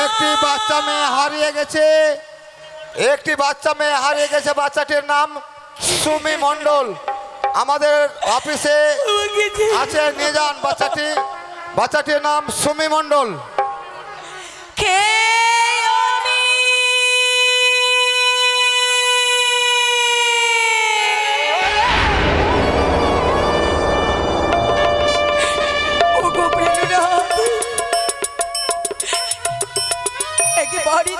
একটি বাচ্চা মেয়ে হারিয়ে গেছে, একটি বাচ্চা মেয়ে হারিয়ে গেছে। বাচ্চাটির নাম সুমি মণ্ডল। আমাদের অফিসে আছে, নিয়ে যান বাচ্চাটি। বাচ্চাটির নাম সুমি মণ্ডল।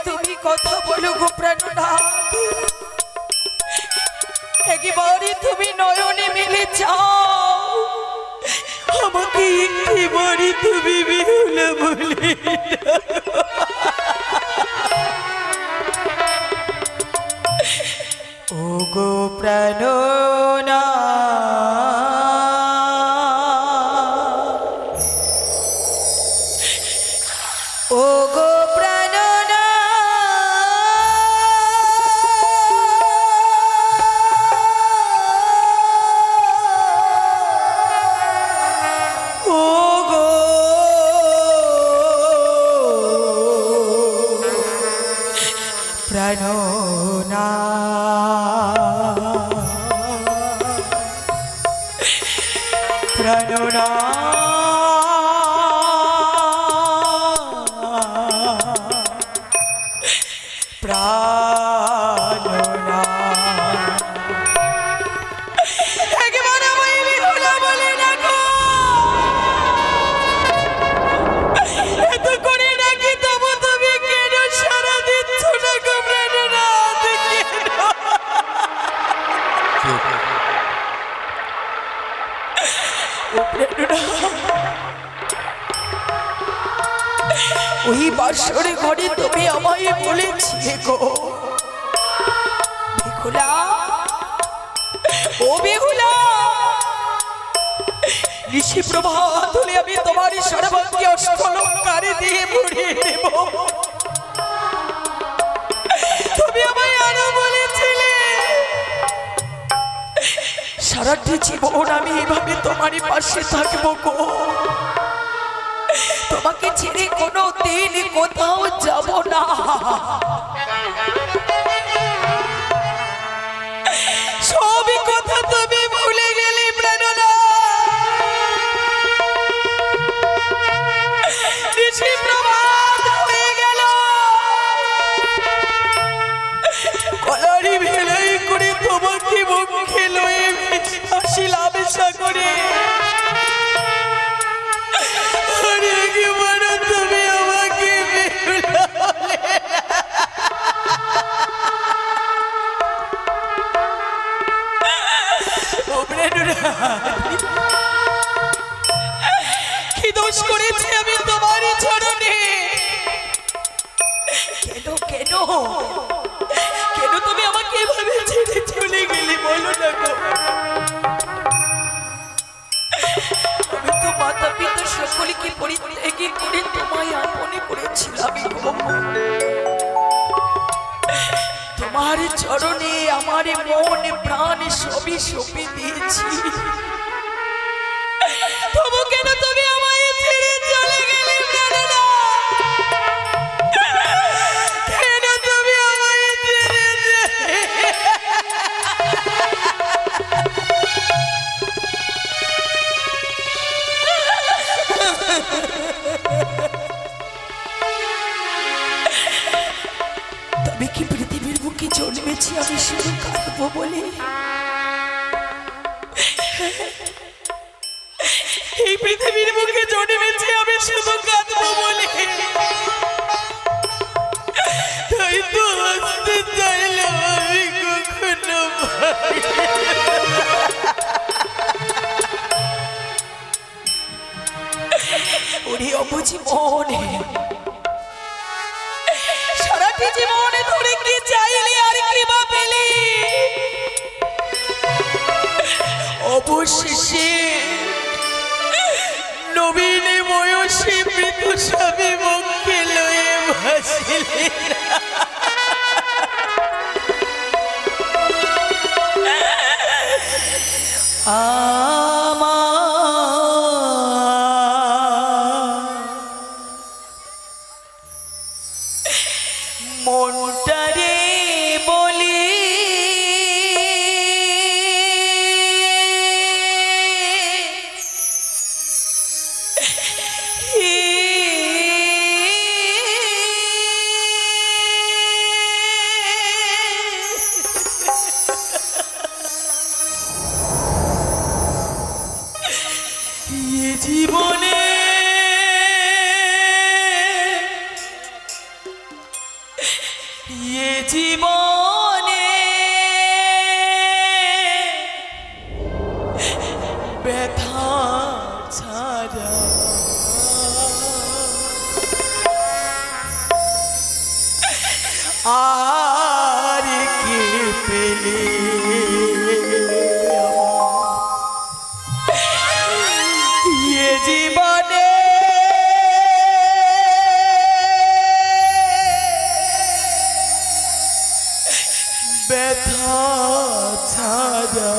তুমি কথা বলো গো প্রাণনাথ, একেবারে তুমি নয়নে মিলে যাও, আমাকে একেবারে তুমি বেহুলা বলে ও গো প্রাণনাথ। ও গো ওই বাসরে ঘরে তুমি আমায় বলেছিলে গো বেহুলা, ও বেহুলা, নিশি প্রভাত হলে আমি তোমার সর্বাঙ্গে অষ্টলঙ্কারে দিয়ে মুড়িয়ে দেব। তুমি আমায় আরো বলেছিলে সারাটি জীবন আমি এইভাবে তোমারই পাশে থাকবো গো, তোমাকে ছেড়ে কোনো দিন কোথাও যাব না। সবই কথা তুমি ভুলে গেলে প্রাণনাথ। নিশি প্রভাত হয়ে গেল, কলারি ভেলাই করে তোমাকে মুখে লয়ে আসিলাম সাগরে। তুমি আমাকে কি দোষ করেছি আমি তোমারই চরণে? কেন কেন কেন তুমি আমাকে এভাবে ছেড়ে চলে গেলে বলো না গো? আমি তো মাতা পিতা সকলকে পরিত্যাগ করে তোমায় আপনি করেছিলাম। তোমার চরণে আমার মন প্রাণ সবই সঁপে দিয়েছি, তবু কেন তুমি আমায় ছেড়ে চলে গেলে? কেন তুমি আমায় ছেড়ে তবে কি পৃথিবীর বুকে জন্মেছি আমি শুধু কাঁদবো বলে? এই পৃথিবীর বুকে জন্মেছি আমি শুধু কাঁদবো বলে, তাই তো হাসতে চাইলাম আমি কখনো ওরে অবুঝি মনে সারাটি জীবনে ধরে কি চাইলে আর কি বা পেলি? অবশেষে নবীন তো সবই মুখে লয়ে ভাসিলি মনটারে বলি জীবনে জীবনে ব্যথা ছাড়া আর কে পেলে জীবনে ব্যথা ছাড়া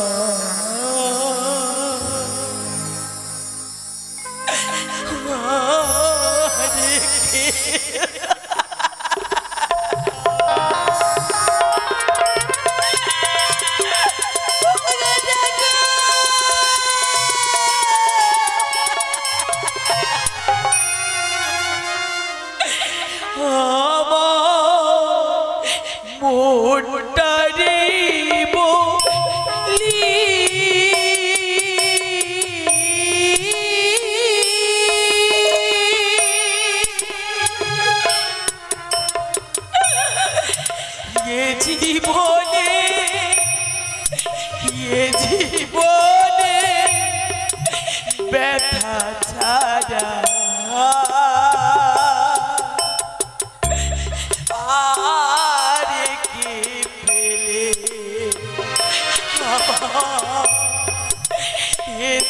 মোটারে বলি জীবনে জীবনে ব্যথা ছাড়া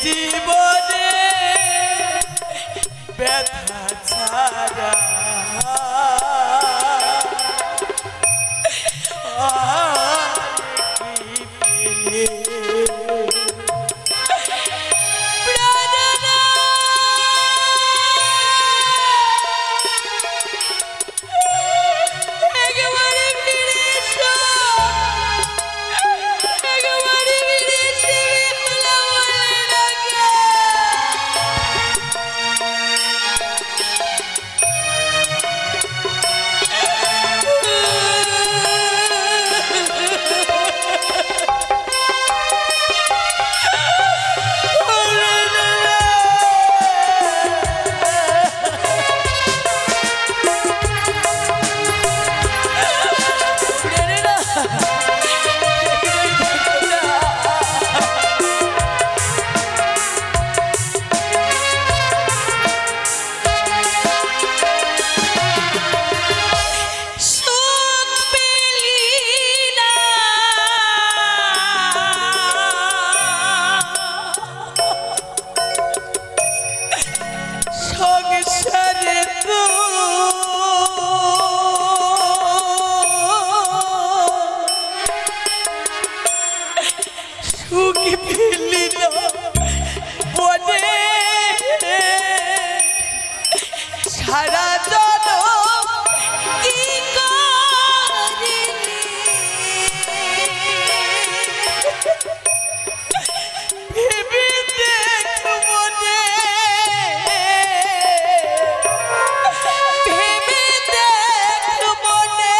জীবনে ব্যথা ছাড়া সারা জনম কি করিলি ভেবে দেখ মনে ভেবে দেখ মনে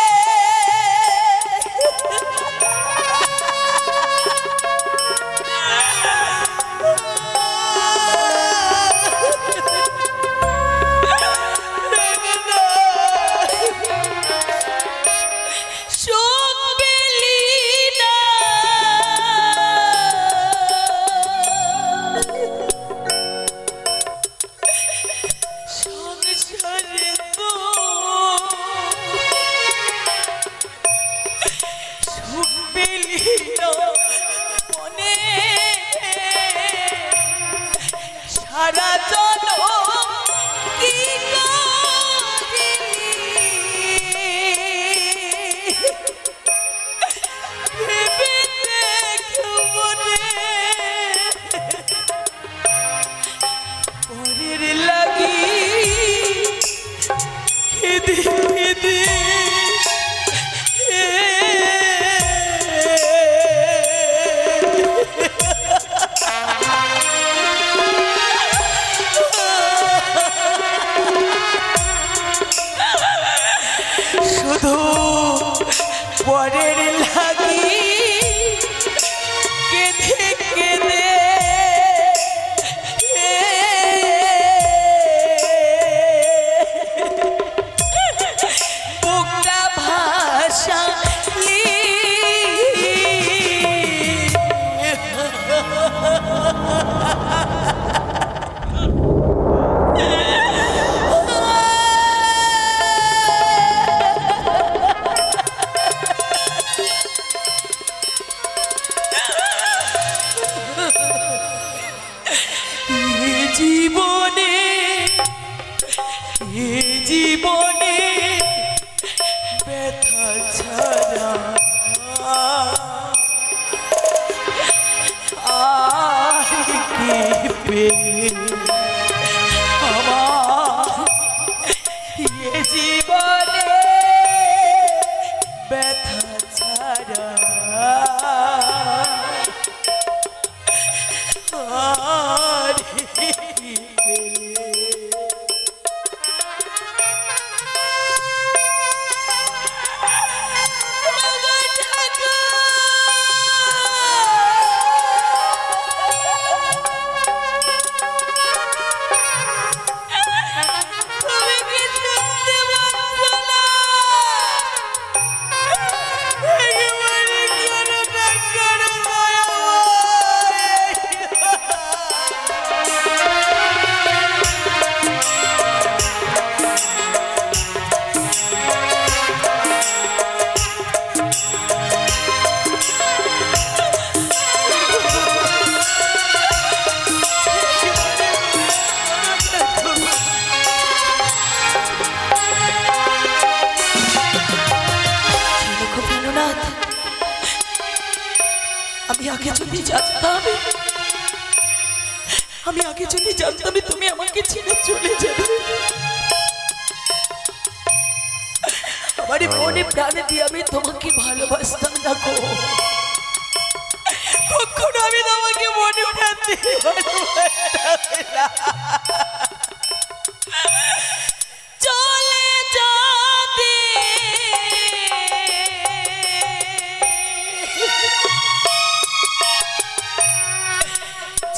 জীবনে এ জীবনে ব্যথা ছাড়া আর কি পেলে আমার এ জীবনে ব্যথা ছাড়া আর কি পেলে আমি আগে যদি জানতাম তুমি আমাকে ছেড়ে চলে যাবে আমার মনে প্রাণে দিয়ে আমি তোমাকে ভালোবাসতাম না গো কখনো আমি তোমাকে মনে প্রাণ দিয়ে ভালোবাসতাম না চলে যাবে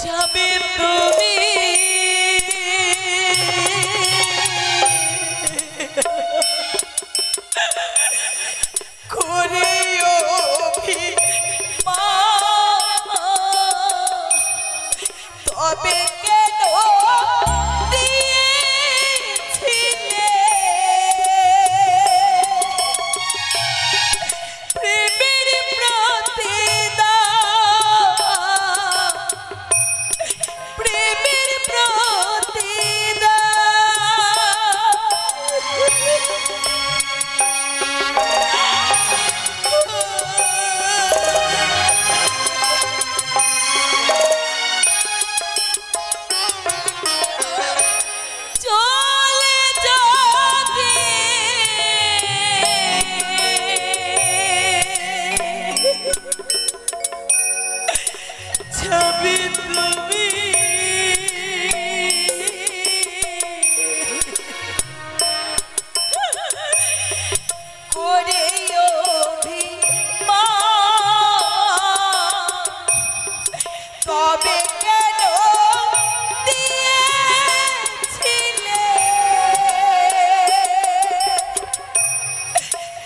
যাবে তুমি করে তবে কেন দিয়েছিলে প্রেমের প্রতিদান প্রেমের চলে যাবে যাবে তুমি করে তবে কেন দিয়েছিলে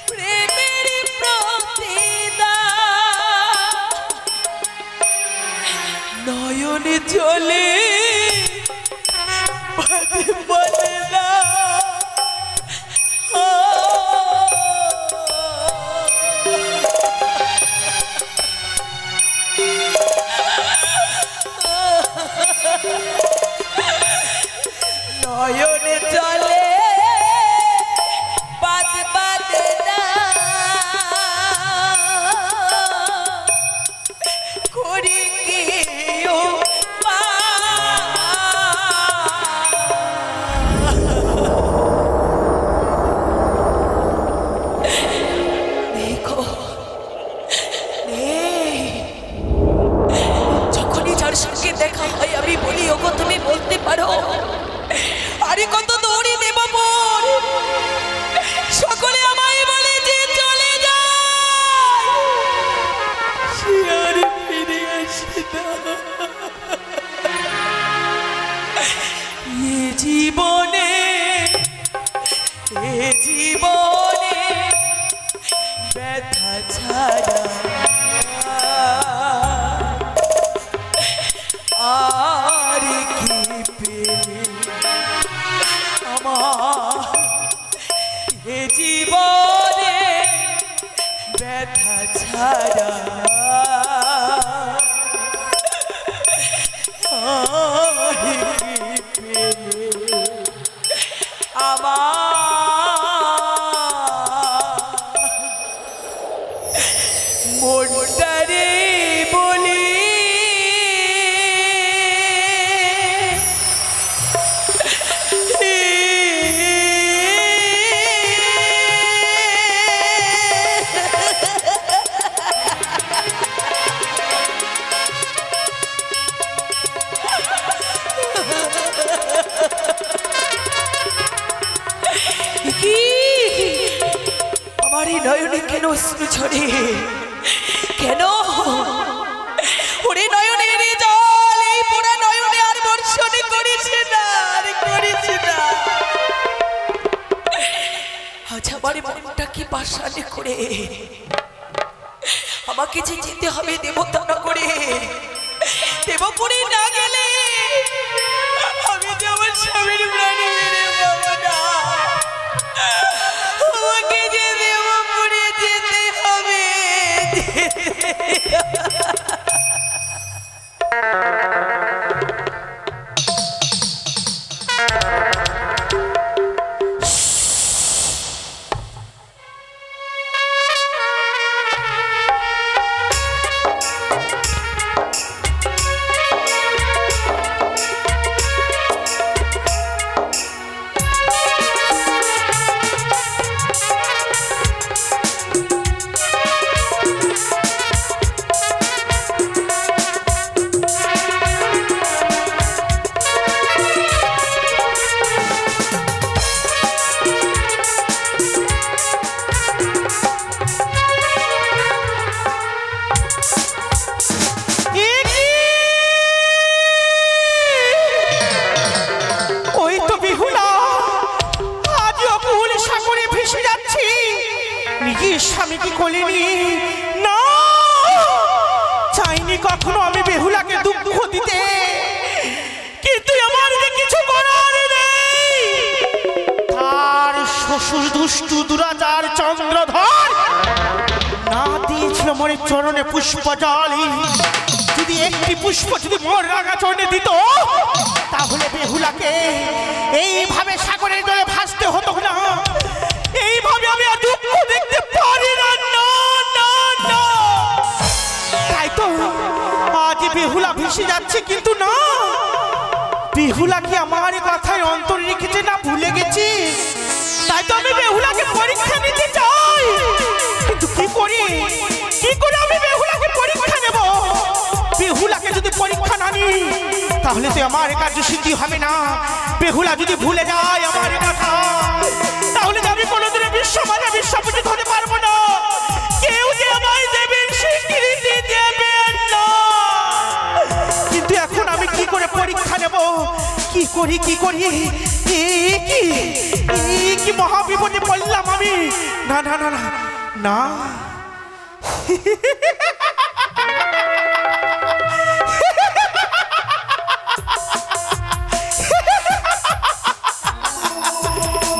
প্রেমের প্রতিদান নয়নে চলে বলে না নয়নে চলে বাদ বাদে না করি কি দেখো যখনই যার সঙ্গে দেখা হয় আমি বলি ওগো তুমি বলতে পারো আরে কত দৌড়ি দেব পর সকলে আমায় বলে যে চলে যায় সে আর ফিরে আসে না এ জীবনে ব্যথা ছাড়া আর কি পেলে আমার এ জীবনে ব্যথা ছাড়া আর কি ঝরে কেন ওরে নয়নের জল এই পুরা নয়নে আর বর্ষণে করেছে না আর করেছে না আজ আমার মনটা কি পাষাণে করে আমাকে যে যেতে হবে দেবতানগরে দেবপুরে না গেলে আমি যে আমার স্বামীর প্রাণী মেরে পাবো না আমাকে যে দেবপুরে যেতে হবে স্বামী কি করিনি না চাইনি কখনো আমি বেহুলাকে দুঃখ দিতে কিন্তু আমার যে কিছু করার নেই তার শ্বশুর দুষ্টু দুরাচার চন্দ্রধর না দিয়েছিল মনে চরণে পুষ্প জল যদি একটি পুষ্প যদি মোর রাঙা চরণে দিত তাহলে বেহুলাকে এইভাবে সাগরের জলে ভাসতে হতো না এইভাবে আমি আর দুঃখ দেখতে পারি না না না না তাই তো আজ বেহুলা ভেসে যাচ্ছে কিন্তু না বেহুলা কি আমার কথায় অন্তর রেখেছে না ভুলে গেছি তাই তো আমি বেহুলাকে পরীক্ষা নিতে চাই কিন্তু কি করে আমি বেহুলাকে পরীক্ষা নেব বেহুলাকে যদি পরীক্ষা না নিই তাহলে তো আমার কার্যসিদ্ধি হবে না বেহুলা যদি ভুলে যায় আমার কথা তাহলে আমি কোনোদিনও বিশ্বমানে বিশ্বপূজিত হতে পারবো না কেউ যে আমায় দেবেন স্বীকৃতি দেবেন না কিন্তু এখন আমি কি করে পরীক্ষা নেব কি করি কি মহাবিপদে পড়লাম আমি না না না না না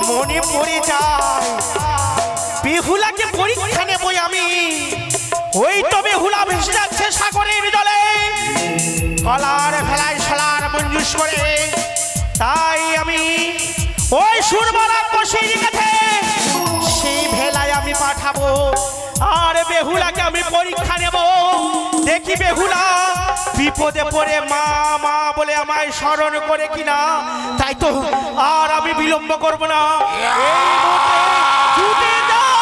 মনে পড়ে যায় বেহুলাকে পরীক্ষা নেব আমি ওই তো বেহুলা ভেসে যাচ্ছে সাগরের জলে কলার ভেলায় শালার মঞ্জুস করে তাই আমি ওই সুরমালা বসিয়ে রেখেছে সেই ভেলায় আমি পাঠাবো আর বেহুলাকে আমি পরীক্ষা নেব দেখি বেহুলা বিপদে পড়ে মা মা বলে আমায় স্মরণ করে কিনা তাই তো আর আমি বিলম্ব করব না ছুটে যাই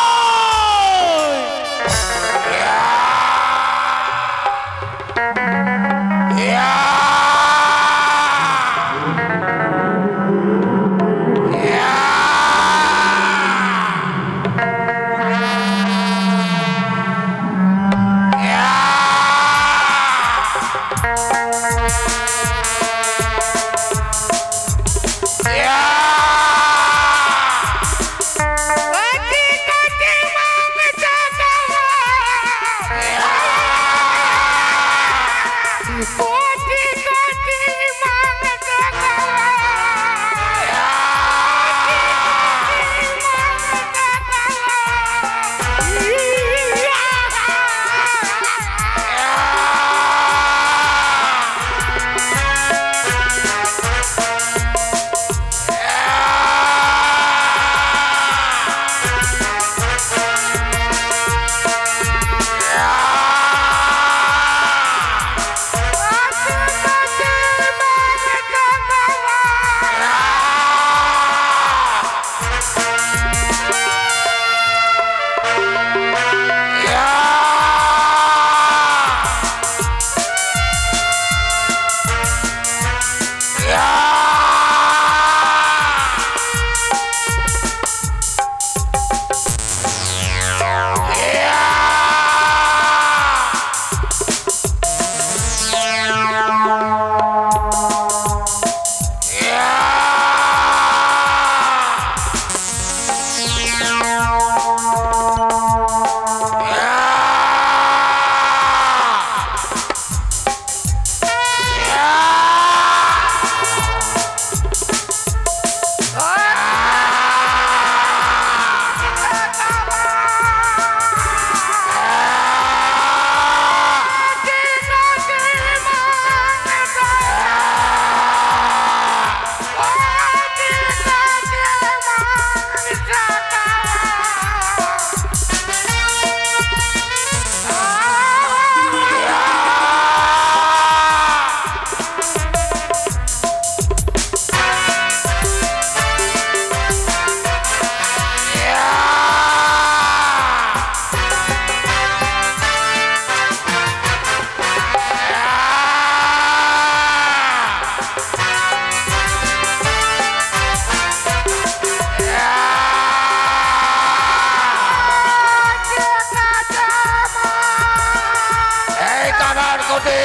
মতে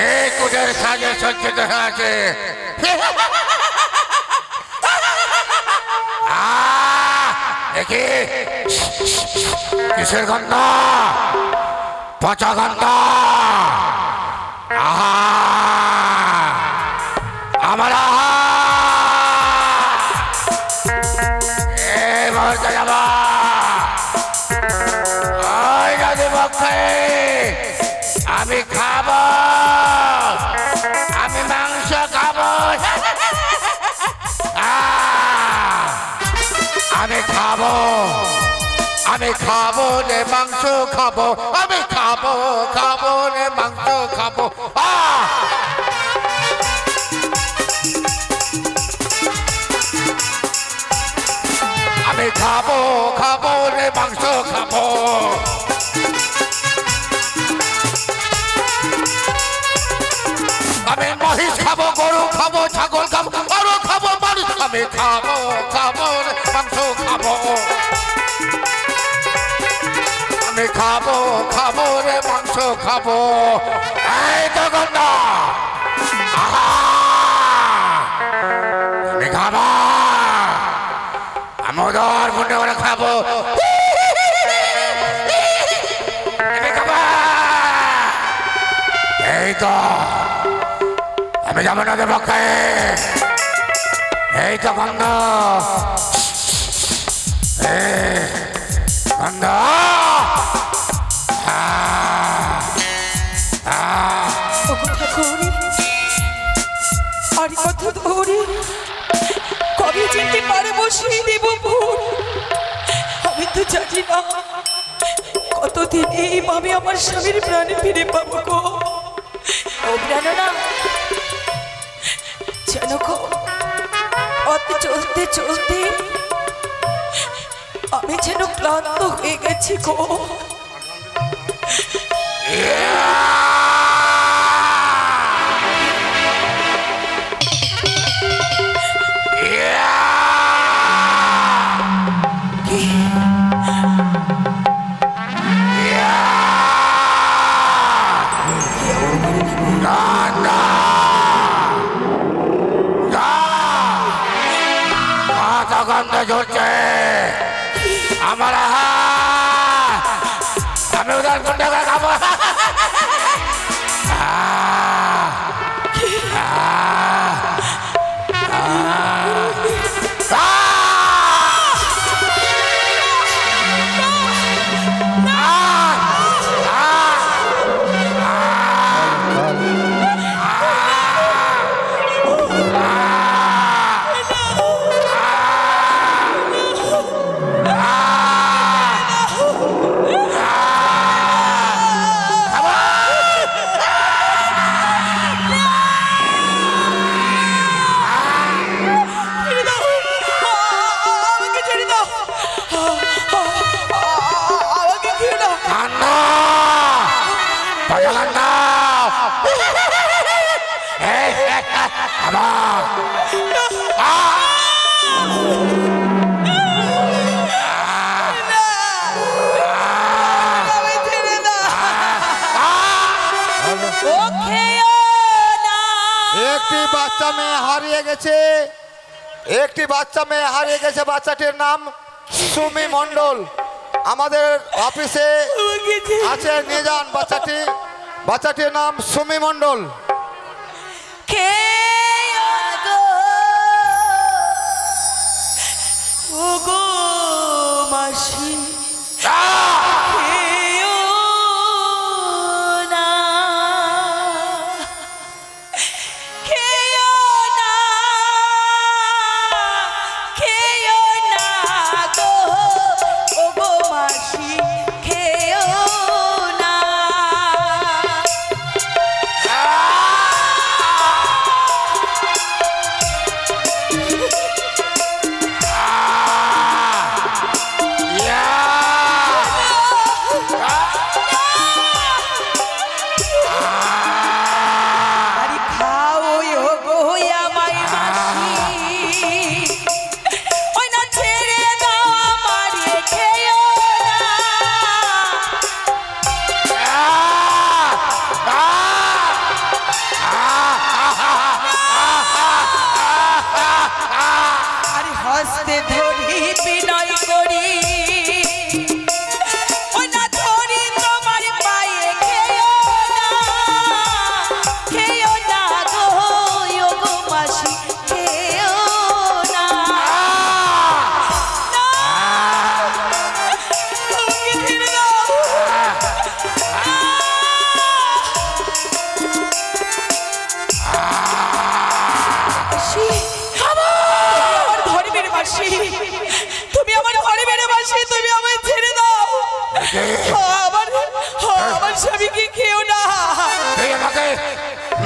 এই কুটের সাজে সজ্জিত হয়ে আছে। দেখি কিসের গন্ধ? পচা গন্ধ। আহা আমার যাবা ওই নদী পক্ষে আমি খাবো, আমি মাংস খাবো, আমি খাবো, আমি খাবো রে মাংস খাবো, আমি খাবো খাবো রে মাংস খাবো। আমি খাবো খাবো রে মাংস খাবো। আমি মহিষ খাবো, গরু খাবো, ছাগল খাবো, আরো খাবো মানুষ। আমি খাবো খাবো রে মাংস খাবো। আমি খাবো খাবো রে মাংস খাবো। এই তো গন্ধ। আমি খাবো, আমি ওদের গুন্ডে করে খাবো। এই তো আমি যাবো না পক্ষে। এই তো গন্ধ, গন্ধ। আর কত ধরে কবে যেতে পারবো সেই দেবপুর আমি তো জানি না। কতদিন এই আমি আমার স্বামীর প্রাণে ফিরে পাবো গো। ও প্রাণনা জানো গো, অত চলতে চলতে আমি যেন ক্লান্ত হয়ে গেছি গো। গন্ধ ঝরছে আমার, আমি ওদের গুন্ডা করে খাবো। একটি বাচ্চা মেয়ে হারিয়ে গেছে, একটি বাচ্চা মেয়ে হারিয়ে গেছে। বাচ্চাটির নাম সুমি মণ্ডল। আমাদের অফিসে আছে, নিয়ে যান বাচ্চাটি। বাচ্চাটির নাম সুমি মণ্ডল। মাসি Yeah!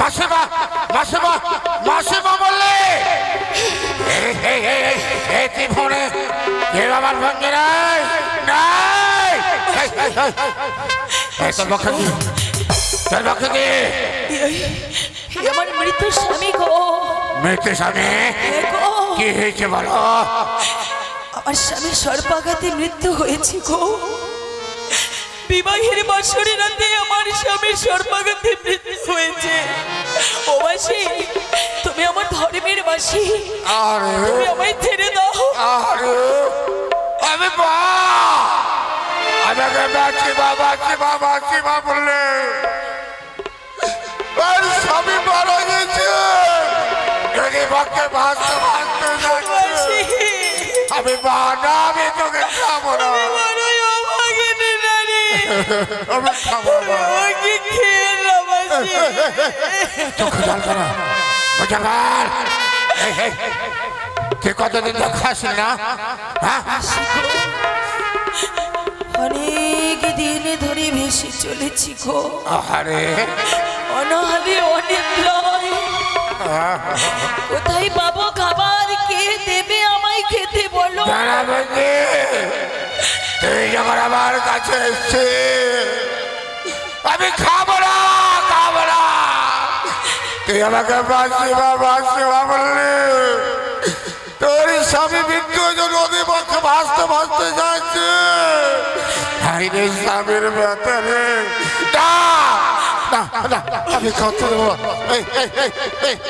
মাসিমা মাসিমা মাসিমা বললে এই ত্রিভুবনে কেউ আমার ভঙ্গি নাই নাই। তোর পক্ষে কি তোর পক্ষে কি আমার মৃত স্বামী গো। মৃত স্বামী গো কি হয়েছে বলো? আমার স্বামীর সর্বাঘাতে মৃত্যু হয়েছে গো। বিবাহের বছরে রাতে আমার স্বামীর সর্বাঘাতে মৃত্যু হয়েছে। ও মাসি তুমি আমার ধর্মের মাসি, তুমি আমায় ছেড়ে দাও। আমি আমাকে বাঁচিবা বাঁচিবা বাঁচিবা বললে আর স্বামী মারা গেছে। যদি পক্ষে ভাসতে ভাসতে যাচ্ছে আমি বানা আমি তোকে খাবো না। আমি খাবো না। চোখে জল করা বুঝাবার তুই কতদিন তো খাসি না? অনেক দিন ধরে ভেসে চলেছি গো। আরে অনাহারে অনেক নয়। কোথায় পাবো খাবার? কে দেবে আমায় খেতে বলো? তুই যখন আমার কাছে এসছে আমি খাবো না খাবো না। তুই আমাকে বাঁচিবা বাঁচিবা বললি তোর স্বামী মৃত্যু নদী পক্ষে ভাসতে ভাসতে যাচ্ছে। স্বামীর ব্যাপারে আমি খাওয়াতে দেবো।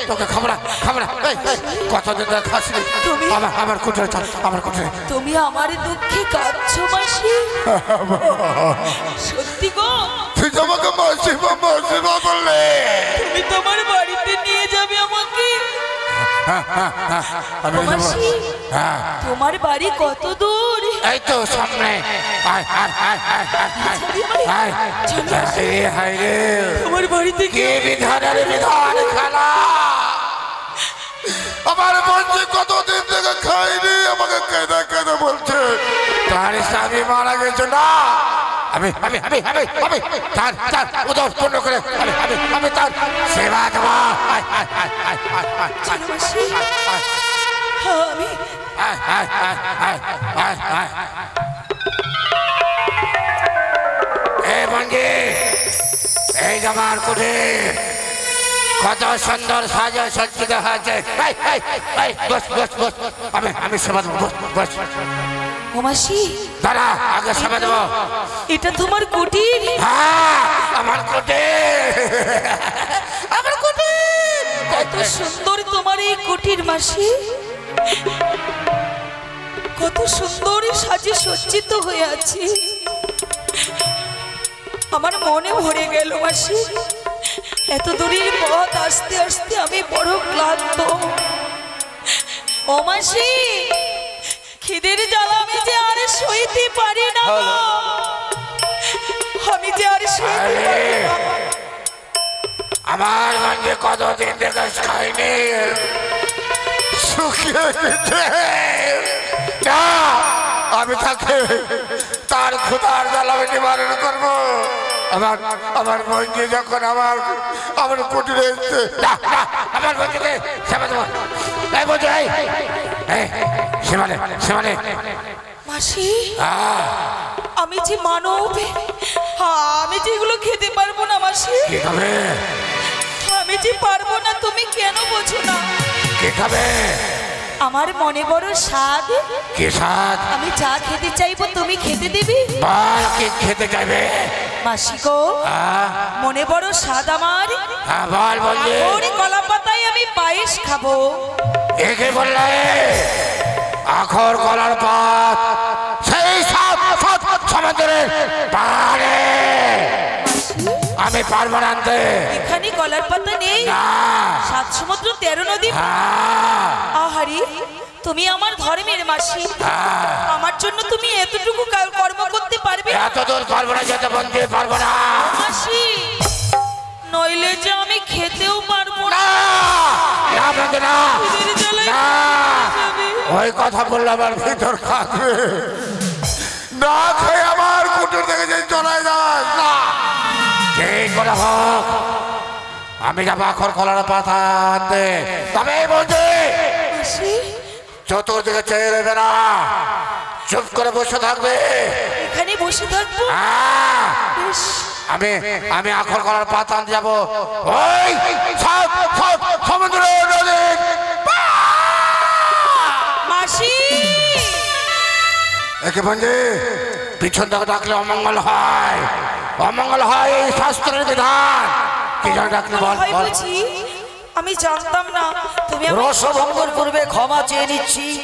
তোকে খাবো না খাবো না। কতদিন খাসনি আমার কোথায় আমার কোথায়? তুমি আমার দুঃখে কাঁদছো মাসি? সত্যি গো? তুই আমাকে মাসিমা মাসিমা বললে তুমি তোমার বাড়িতে নিয়ে যাবে আমাকে? মাসি তোমার বাড়ি কত দূর? এই তো সামনে। তোমার বাড়িতে কি বিধানের বিধান খেলা। আমার বলছে কতদিন থেকে খাইনি আমাকে কেঁদে কেঁদে বলছে তার স্বামী মারা গেছে না। আমি আমি আমি আমি আমি তার তার উদর পূর্ণ করে আমি আমি আমি তার সেবা দেবো। এই আমার কুটির কত সুন্দর সাজা সজ্জিত হয়েছে। বস বস বস আমি আমি সেবা দেবো। বস মাসি দাঁড়া আগে সেবা দেবো। এটা তোমার কুটির? হ্যাঁ আমার কুটির আমার কুটির। কত সুন্দর তোমার এই কুটির মাসি। কত সুন্দর সাজে সজ্জিত হয়ে আছে। আমার মনে ভরে গেল মাসি। এত দূরের পথ আস্তে আস্তে আমি বড় ক্লান্ত। ও মাসি খিদের জ্বালা আমি যে আর সইতে পারি না। আমি যে আর সইতে পারি না। আমার গঞ্জে কতদিন থেকে খাইনি শুকিয়ে গেছে। না আমি তাকে তার ক্ষুধার জ্বালাবে নিবারণ করবো। আমার আমার গঞ্জে যখন আমার আমার কুটিরে এসছে আমার গঞ্জকে সেবা দেবো। এই বলছো সেবালে সেবালে মাসি আমি যে মানব, আমি যে এগুলো খেতে পারবো না মাসি। কে খাবে? আমি যে পারবো না। তুমি কেন বোঝো না? কে খাবে? আমার মনে বড় স্বাদ। কে স্বাদ? আমি যা খেতে চাইবো তুমি খেতে দিবি। বল কে খেতে চাইবে? মাসি গো মনে বড় স্বাদ আমার। বল বলছি ওরে কলা পাতায় আমি পায়েস খাবো। একে বললে আখর কলার পাত সেই সব সমুদ্রের পাড়ে আমি পারবো না আনতে। এখানে কলার পাতা নেই? না 7 সমুদ্র 13 নদী। আহারি তুমি আমার ধর্মের মাসি। আমার জন্য তুমি এতটুকু কর্ম করতে পারবে? এত দূর পারবো না যেতে বলতে পারবো না মাসি। নইলে যে আমি খেতেও পারবো না। ওই কথা বললে আমার ভিতর খাবে না। খেয়ে আমার কুটির থেকে যে চলে যাস না। যে করে হোক আমি যাবো আখর কলার পাতা আনতে। তবে বলছি মাসি চতুর্দিকে চেয়ে রইবে না, চুপ করে বসে থাকবে। এখানে বসে থাকবো? হ্যাঁ, বেশ। আমি আখর কলার পাতা আনতে যাবো। ওই সমুদ্র নদী মাসি একে বন্ধু পিছন থেকে ডাকলে অমঙ্গল হয়, অমঙ্গল হয়, এই শাস্ত্রের বিধান। কি জানি ডাকলে বল হয় বল। বুঝি? আমি জানতাম না তুমি আমাকে- রসভঙ্গের পূর্বে ক্ষমা চেয়ে নিচ্ছি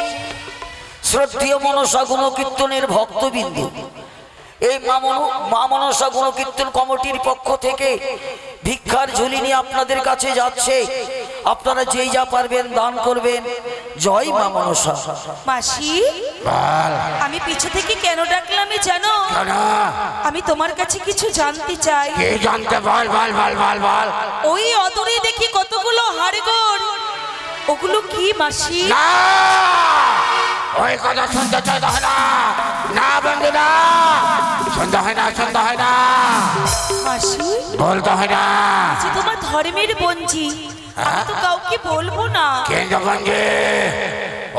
শ্রদ্ধেয় মনসা গুণকীর্তনের ভক্তবিন্দু। এই মা মনসা গুণকীর্তন কমিটির পক্ষ থেকে ভিক্ষার ঝুলি নিয়ে আপনাদের কাছে যাচ্ছে। আপনারা যেই যা পারবেন দান করবেন। জয় মা মনসা। মাসি বল আমি পিছু থেকে কেন ডাকলাম জানো? কেন? আমি তোমার কাছে কিছু জানতে চাই। কে জানতে? বল বল বল বল বল। ওই অদূরে দেখি কতগুলো হাড়গোড়, ওগুলো কি মাসি? না, ওই কথা শুনতে চাইতে হয় না। না বন্ধু না, শুনতে হয় না, শুনতে হয় না, মাসি বলতে হয় না। যে তোমার ধর্মের বঞ্জি, আমি তো কাউকে বলবো না। কেন্দ্র বঞ্জি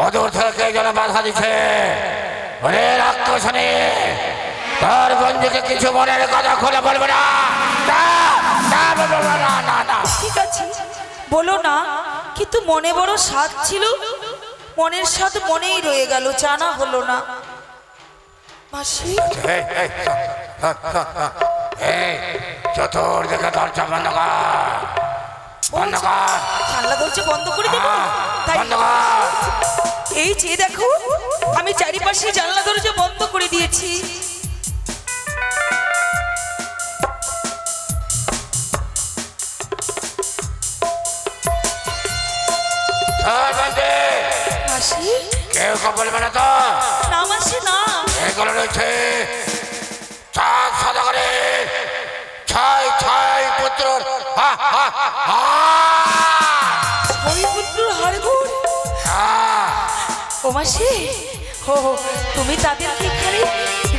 অদূর থেকে যেন বাধা দিচ্ছে। ওরে রাক্ষসনে, তোর বঞ্জিকে কিছু মনের কথা খুলে বলবে না। না না বলবো না, না না না। ঠিক আছে বলো না, কিন্তু মনে বড় স্বাদ ছিল, মনের স্বাদ মনেই রয়ে গেল, জানা হলো না। মাসি এই, এই, শোন, শোন, শোন, শোন। এই চতুর্দিকে দরজা বন্ধ কর, বন্ধ কর, জানলা দরজা বন্ধ করে দেবো? তাই বন্ধ কর। এই যে দেখো, আমি চারিপাশে জানলা দরজা বন্ধ করে দিয়েছি। শোন বন্ধু, মাসি কেউ কেউ বলবে না তো। না মাসি না। এগুলো রয়েছে চাঁদ সদাগরের ছয় ছয় পুত্র। ওই পুত্রর হাড়গোড়। ও মাসি, হো হো, তুমি তাদেরকে এখানে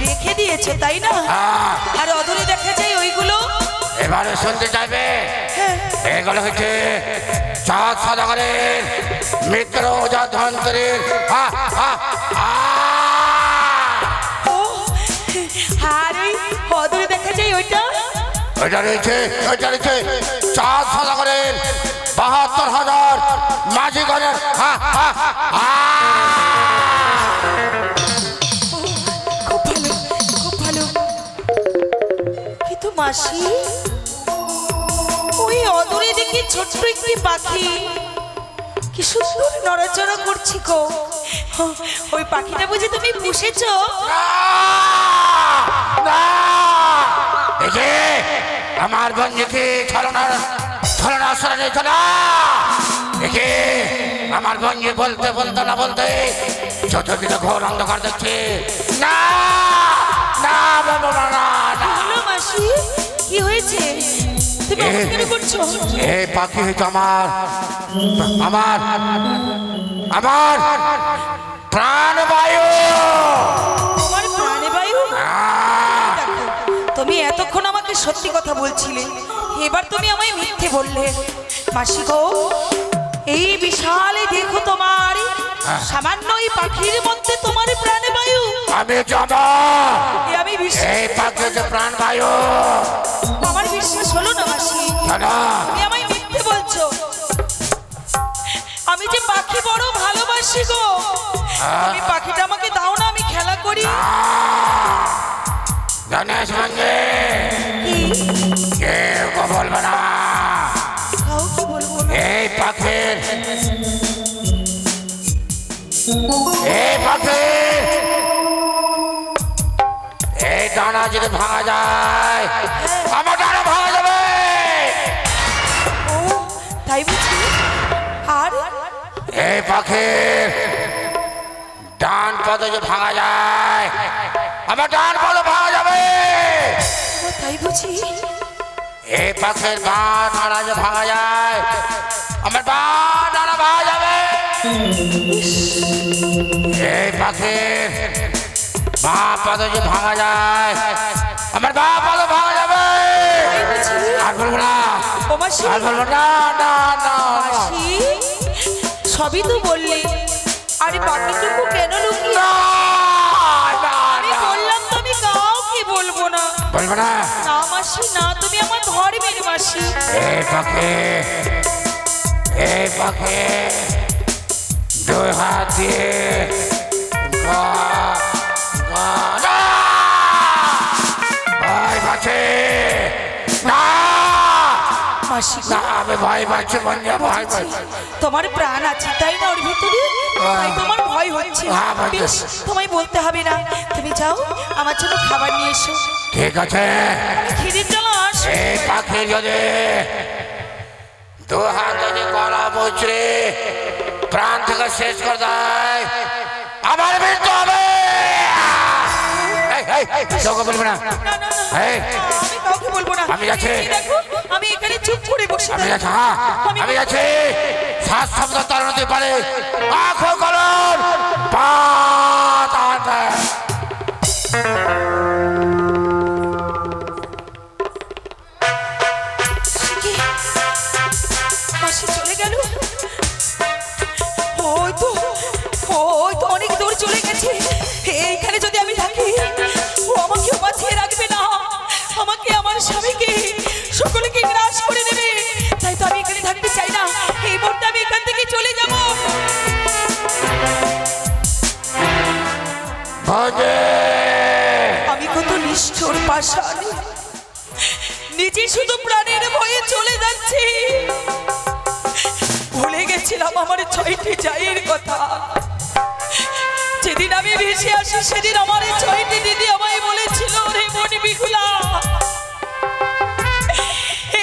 রেখে দিয়েছো তাই না? আর অদূরে দেখা যায় ওইগুলো। এবারে শুনতে চাইবে? হ্যাঁ। এগুলো হচ্ছে চাঁদ সদাগরের মিত্র অজাধন্তরের। ও, আর ওই অদূরে দেখা যায় ওইটা। ওইটা রয়েছে চাঁদ সদাগরের ৭২,০০০ মাঝিগণের। খুব ভালো, খুব ভালো। কিন্তু মাসি, ওই অদূরে দেখি ছোট্ট একটি পাখি কি সুন্দর নড়াচড়া করছি গো। ওই পাখিটা বুঝি তুমি পুষেছো? দেখে আমার বন্ধুকে ছলনা শরণে চলা। দেখে আমার বন্ধু বলতে বলতে না বলতে চতুর্দিকে ঘোর অন্ধকার দেখছে। না না বাবা, না না না। হলো মাসি, কি হয়েছে? তুমি এমন কেন করছো? এই পাখি হইতো আমার আমার আমার প্রাণবায়ু। তোমার প্রাণবায়ু? দেখো, তুমি এতক্ষণ আমাকে সত্যি কথা বলছিলে, এবার তুমি আমায় মিথ্যে বললে। মাসি গো, এই বিশাল দেখো তোমার সামান্য এই পাখির মধ্যে তোমার প্রাণবায়ু। আমি জানো আমি বিশ্বাস, এই পাখি যে প্রাণবায়ু। আমার বিশ্বাস হলো না মাসি, জানো তুমি আমায় মিথ্যে বলছো। আমি যে পাখি বড় ভালোবাসি গো। তুমি পাখিটা আমাকে দাও না, আমি খেলা করি। জানিস সঙ্গে কি? কেউ বলবে না। কাউকে বলবো না। এই পাখির এই ডানা যদি ভাঙা যায়, আমার ডানা ভাঙা যাবে। ও তাই বুঝি? আর এই পাখির ডান পদ যদি ভাঙা যায়, আমার ডান পদ ভাঙা যাবে। ও তাই বুঝি? এই পাখির বাঁ ডানা যদি ভাঙা যায়, আমার বাঁ ডানা ভাঙা যাবে। এই পাখির বাঁ পদ যদি ভাঙা যায়, আমার বাঁ পদ ভাঙা যাবে। আর বলবো না। ও মাসি আর বলবো না না না মাসি সবই তো বললি আরে বাকিটুকু কেন লুকিয়ে না, না, আমি না। বললাম তো আমি কাউকে বলবো না বলবো না না মাসি না তুমি আমার ধর্মের মাসি এই পাখে দুই হাত দিয়ে ভয় পাচ্ছে না মাসি না আমি ভয় পাচ্ছি বন্ধু ভয় পাচ্ছি তোমার প্রাণ আছে তাই না ওর ভিতরে তাই তোমার ভয় হচ্ছে হ্যাঁ, ভয় বেশ, হচ্ছে। তোমায় বলতে হবে না তুমি যাও আমার জন্য খাবার নিয়ে এসো ঠিক আছে খিদের জন্য আসো এই পাখি যদি দু হাত যদি গলা মুচড়ে প্রাণ থেকে শেষ করে দেয় আমার মৃত্যু হবে তোকে বলবো না না না না এই, আমি কাউকে বলবো না আমি যাচ্ছি। এই দেখো, আমি এখানে চুপ করে বসে আমি থাকি। যাচ্ছি হ্যাঁ আমি যাচ্ছি শ্বাস শব্দ তার হতে পারে আখো কলন পাতা কি? মাসি চলে গেল ওই তো অনেক দূর চলে গেছে এইখানে যদি আমি থাকি ও আমাকে বাঁচিয়ে রাখবে না আমাকে আমার স্বামীকে সকলকে গ্রাস করে নেবে তাই তো আমি এখানে থাকতে চাই না এই মুহূর্তে আমি এখান থেকে চলে যাব আমি কত নিষ্ঠুর পাষাণ নিজে শুধু প্রাণের ভয়ে চলে যাচ্ছি ভুলে গেছিলাম আমার 6টি জায়ের কথা যেদিন আমি ভেসে আসি সেদিন আমার 6টি দিদি আমায় বলেছিল রে মন বিহুলা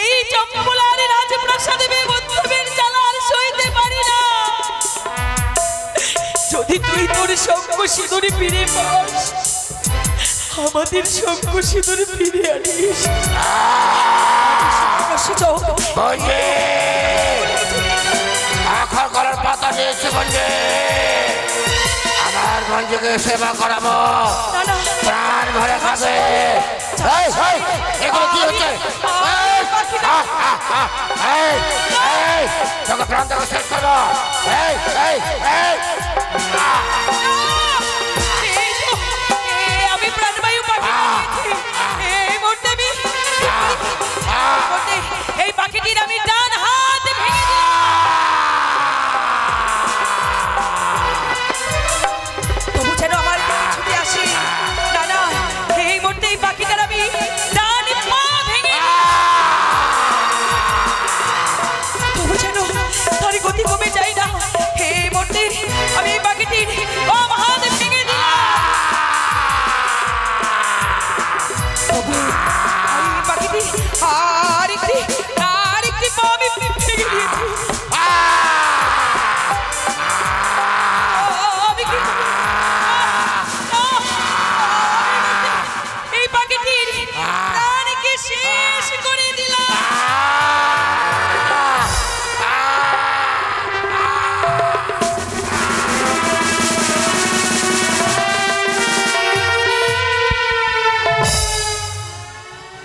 এই চম্পলার রাজপ্রাসাদে বন্ধুবের জ্বালা আর সইতে পারি না যদি তুই তোর সঙ্গ সিঁদুরে ফিরে পাস আমাদের সঙ্গ সিঁদুরে ফিরে আনিস আখর করার পাতা নিয়েছে বলছে আমার গঞ্জকে সেবা করাবো প্রাণ ভরে খাবে এগুলো কি হচ্ছে তোকে প্রাণ থেকে শেষ করবো আমি প্রাণবায়ু এই পাখিটির আমি ডান হাত ভেঙে তবু যেন আমার ছুটে আসি না না এই মুহূর্তে এই পাখিটার আমি ডান পা ভেঙে তবু যেন তার গতি কমে যায় না এই মুহূর্তে আমি এই পাখিটির বাম হাত ভেঙে দিই তবু এই পাখিটি আরেকটি পা আমি ভেঙে দিয়েছি এই পাখিটির প্রাণকে শেষ করে দিলাম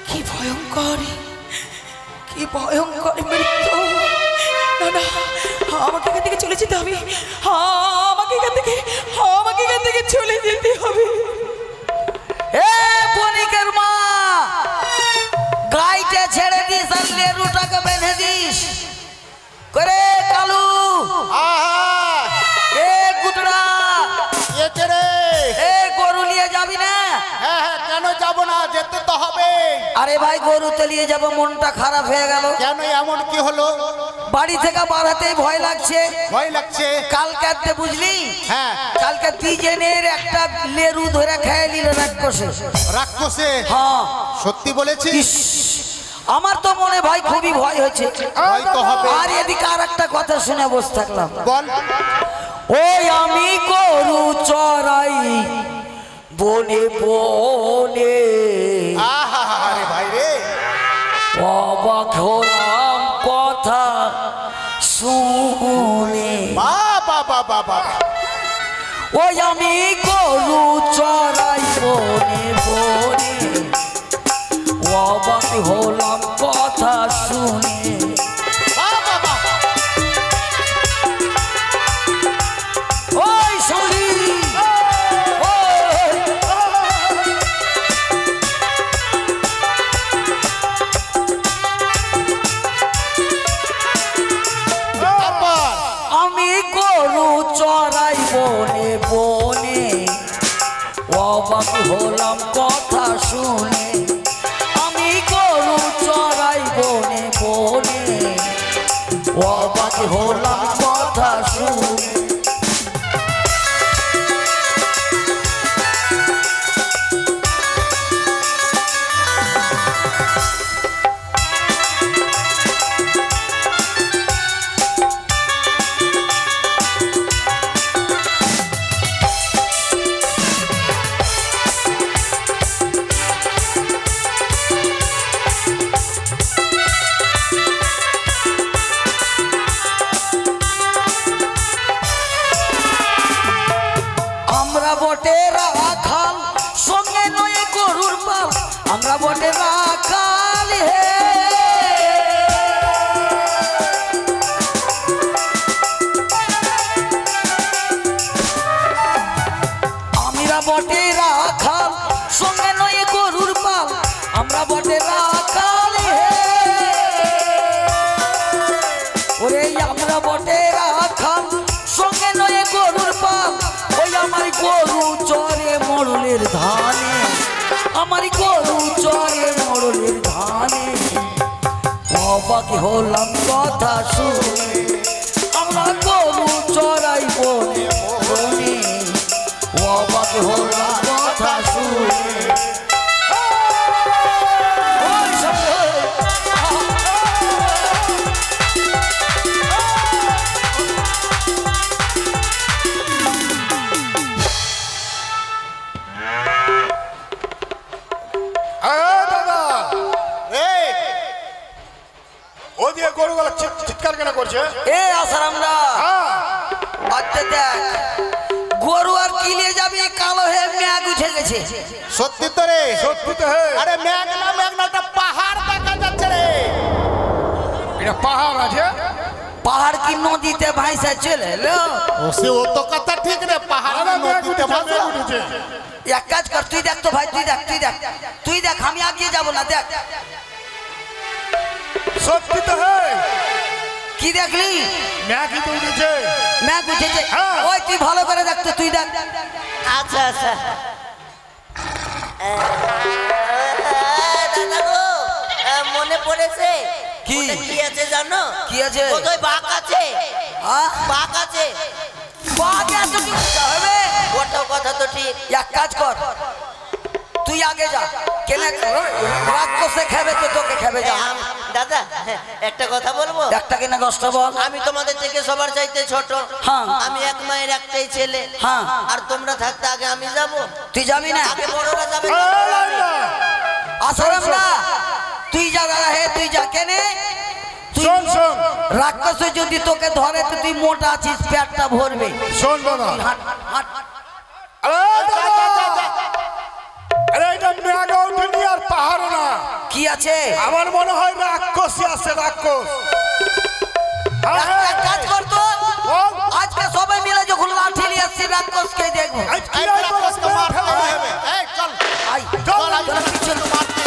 কি ভয়ঙ্কর মৃত্যু না না আমাকে এখান থেকে চলে যেতে হবে আমাকে এখান থেকে চলে যেতে হবে এ বণিকের মা গাইতে ছেড়ে দিস আর লেরুটাকে বেঁধে দিস করে কালু এ গুটরা এ গরু নিয়ে যাবি না হ্যাঁ কেন যাব না যেতে তো হবে আরে ভাই গরু তেলিয়ে যাব মনটা খারাপ হয়ে গেল কেন এমন কি হলো বাড়ি থেকে বাড়াতেই ভয় লাগছে ভয় লাগছে কালকে বুঝলি হ্যাঁ কালকে তিজনের একটা লেরু ধরে খেয়ে নিল রাক্ষসে হ্যাঁ সত্যি বলেছিস ইস, আমার তো মনে ভাই খুবই ভয় হচ্ছে ভয় তো হবে আর এদিকে আর একটা কথা শুনে বসে থাকলাম বল ওই আমি গরু চড়াই বনে বনে আরে ভাই রে অবাক হলাম কথা শুনে বাবা বাবা বাবা ওই আমি গরু চড়াই বনে বনে অবাক হলাম কথা শুনে শুনে ওই সঙ্গী আমি গরু চড়াই বনে বনে অবাক হলাম কথা শুনে আমি গরু চড়াই বনে বনে অবাক হলাম কথা শুনে বটে রাখাল সঙ্গে নয় গরুর পাল আমরা বটে রাখাল হে আমরা বটে রাখাল সঙ্গে নয় গরুর পাল আমরা বটে রাখাল হে ওরে আমরা বটে রাখাল সঙ্গে নয় গরুর পাল ওই আমার গরু চরে মোড়লের ধানে আমার গরু চরে মোড়লের ধানে অবাক হলাম কথা শুনে আমরা গরু চড়াই বনে বনে অবাক হলাম কথা শুনে এ আসারামরা আচ্ছা দেখ গরু আর কি নিয়ে যাবি কালো হয়ে ম্যাগ উঠে গেছে সত্যি তো রে সত্যি তো হে আরে মেঘ না একটা পাহাড় দেখা যাচ্ছে রে এটা পাহাড় আছে পাহাড় কি নদীতে ভাইসা চলে এলো ও তো কথা ঠিক রে পাহাড় নদীতে ভাসা উঠেছে এক কাজ কর তুই দেখ তো ভাই তুই দেখ আমি আগিয়ে যাব না দেখ সত্যি তো হে কি দেখলি ম্যাগি তো উঠেছে ম্যাগ উঠেছে হ্যাঁ। ওই তুই ভালো করে দেখ তো তুই দেখ আচ্ছা আচ্ছা দাদা গো মনে পড়েছে কি? ওটা কি আছে জানো কি আছে? কোথায় বাঘ আছে আহ? বাঘ আছে বাঘ এত কি হবে ওটাও কথা তো ঠিক এক কাজ কর তুই আগে যা কেনে রাক্ষসে খাবে তো তোকে খাবে যা দাদা একটা কথা বলবো একটা কেনে কষ্ট বল আমি তোমাদের থেকে সবার চাইতে ছোট হ্যাঁ। আমি এক মায়ের একটাই ছেলে হ্যাঁ। আর তোমরা থাকতে আগে আমি যাব তুই যাবি না আগে বড়রা যাবে আসারাম না তুই যা দাদা হে তুই যা কেনে তুই শোন শোন রাক্ষসে যদি তোকে ধরে তো তুই মোটা আছিস পেটটা ভরবে শোন বাবা হাট হাট আরে এটা ম্যাগ উঠেনি আর পাহাড় না কি আছে আমার মনে হয় রাক্ষসী আছে রাক্ষস হ্যাঁ, হ্যাঁ। এক কাজ কর তো বল। আজকে সবাই মিলে যখন লাঠি নিয়ে আসছি রাক্ষসকে দেখবো এই কি রে বাবা, মার ফেলতে হবে এই চল আই চল, চল চল, পিছন মারতে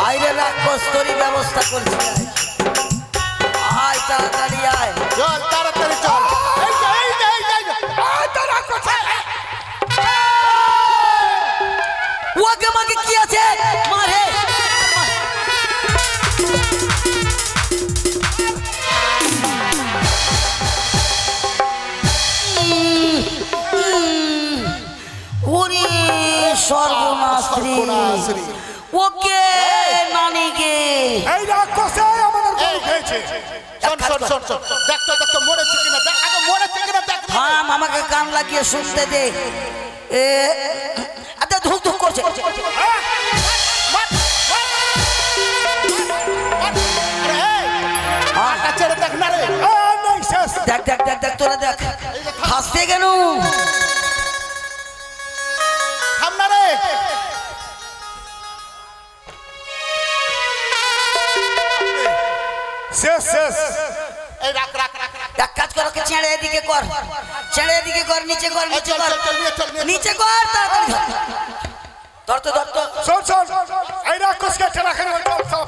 আইরে রাক্ষস তোরই ব্যবস্থা করছি আয় তাড়াতাড়ি আয় চল তাড়াতাড়ি চল এই যে, এই যে, এই যে, এই যে। আয় তো রাক্ষস ওকে মাকে কি আছে মারে ওরে সর্বনাশ্রী সর্বনাশ্রী। ওকে নানিকে এই রাক্ষসে আমাদের গরু খেয়েছে শোন দেখ তো মরেছে কিনা দেখ আগে মরেছে কিনা দেখ থাম আমাকে কান লাগিয়ে শুনতে দে এ আচ্ছা ধুক ধুক করছে ছেড়ে দেখ না রে নেই শেষ দেখ দেখ দেখ দেখ তোরা দেখ হাসতে কেন থাম না রে শেষ শেষ এই রাখ রাখ রাখ রাখ। এক কাজ করো কে ছেড়ে এদিকে কর, ছেড়ে এদিকে কর, নিচে কর, এই নিচে চল কর, চল চল নিয়ে চল নিয়ে চল। নিচে কর, তাড়াতাড়ি ধর তো, ধর তো। শোন শোন এই রাক্ষসকে ঠেলা খেলে চল চল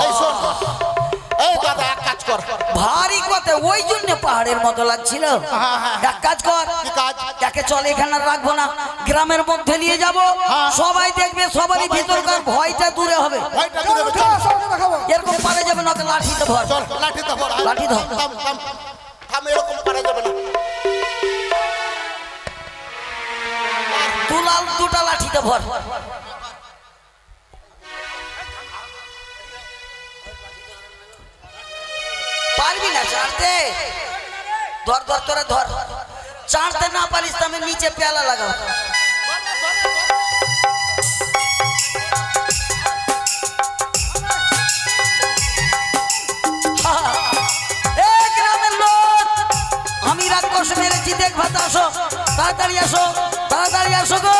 এই শোন, এই দাদা এক কাজ কর। ভারী কথা, ওই জন্য পাহাড়ের মতো লাগছিল। এক কাজ কর, কি কাজ? যাকে চলে এখানে আর রাখবো না, গ্রামের মধ্যে নিয়ে যাব, সবাই দেখবে, সবারই ভিতরকার ভয়টা দূরে হবে। ভয়টা দূরে হবে, চল। এরকম পারে যাবে না, ওকে লাঠিতে ভর, চল লাঠি তো ধর। লাঠি ধর। থাম থাম থাম, এরকম করা যাবে না। দুলাল দুটা লাঠিতে ভর। পারবি না চাড়তে? ধর ধর, তোরা ধর। চাড়তে না পারিস তো আমি নিচে পেয়ালা লাগাও। এ গ্রামের লোক, আমি রাক্ষস মেরেছি, দেখবা তো, আসো তাড়াতাড়ি, আসো তাড়াতাড়ি, আসো গো।